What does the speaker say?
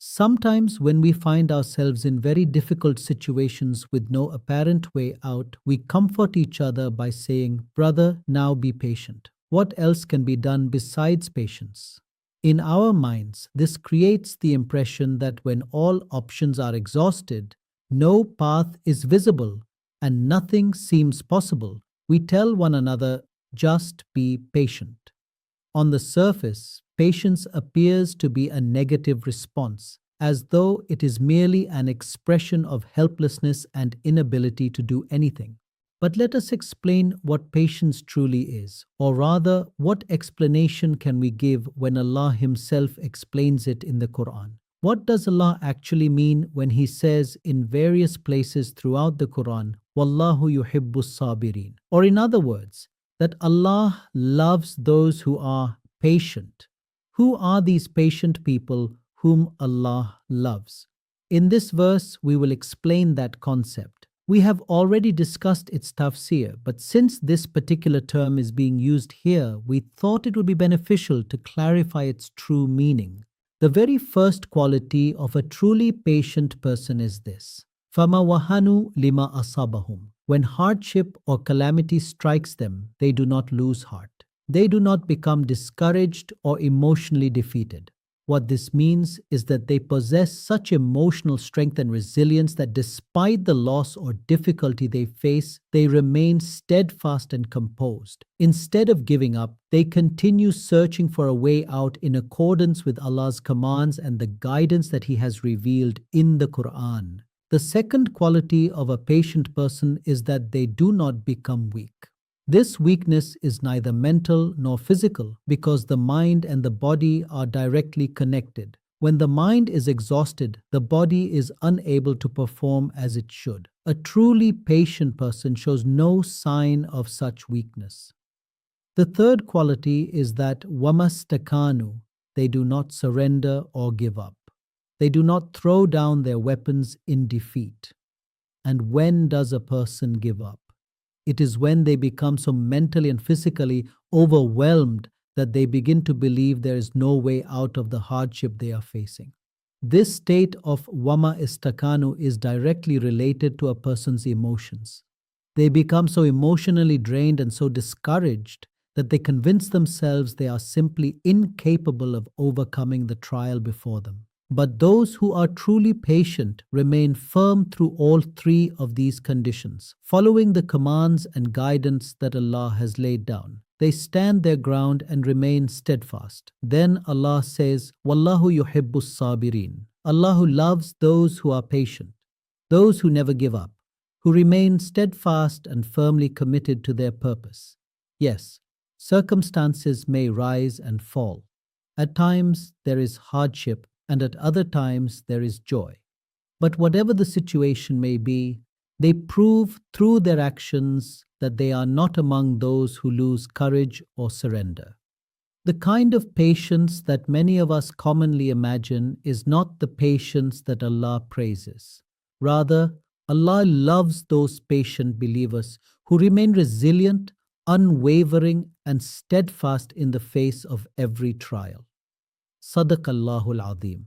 Sometimes, when we find ourselves in very difficult situations with no apparent way out, we comfort each other by saying, "Brother, now be patient." What else can be done besides patience? In our minds, this creates the impression that when all options are exhausted, no path is visible, and nothing seems possible, we tell one another, "Just be patient." On the surface, patience appears to be a negative response, as though it is merely an expression of helplessness and inability to do anything. But let us explain what patience truly is, or rather, what explanation can we give when Allah Himself explains it in the Quran? What does Allah actually mean when He says in various places throughout the Quran, "Wallahu yuhibbus sabirin"? Or in other words, that Allah loves those who are patient. Who are these patient people whom Allah loves? In this verse, we will explain that concept. We have already discussed its tafsir, but since this particular term is being used here, we thought it would be beneficial to clarify its true meaning. The very first quality of a truly patient person is this: "Fama wahanu lima asabahum." When hardship or calamity strikes them, they do not lose heart. They do not become discouraged or emotionally defeated. What this means is that they possess such emotional strength and resilience that despite the loss or difficulty they face, they remain steadfast and composed. Instead of giving up, they continue searching for a way out in accordance with Allah's commands and the guidance that He has revealed in the Quran. The second quality of a patient person is that they do not become weak. This weakness is neither mental nor physical because the mind and the body are directly connected. When the mind is exhausted, the body is unable to perform as it should. A truly patient person shows no sign of such weakness. The third quality is that wamastakanu, they do not surrender or give up. They do not throw down their weapons in defeat. And when does a person give up? It is when they become so mentally and physically overwhelmed that they begin to believe there is no way out of the hardship they are facing. This state of wama istakanu is directly related to a person's emotions. They become so emotionally drained and so discouraged that they convince themselves they are simply incapable of overcoming the trial before them. But those who are truly patient remain firm through all three of these conditions, following the commands and guidance that Allah has laid down. They stand their ground and remain steadfast. Then Allah says, "Wallahu yuhibbus sabirin." Allah who loves those who are patient, those who never give up, who remain steadfast and firmly committed to their purpose. Yes, circumstances may rise and fall. At times there is hardship, and at other times there is joy. But whatever the situation may be, they prove through their actions that they are not among those who lose courage or surrender. The kind of patience that many of us commonly imagine is not the patience that Allah praises. Rather, Allah loves those patient believers who remain resilient, unwavering, and steadfast in the face of every trial. Sadaqallahul Azim.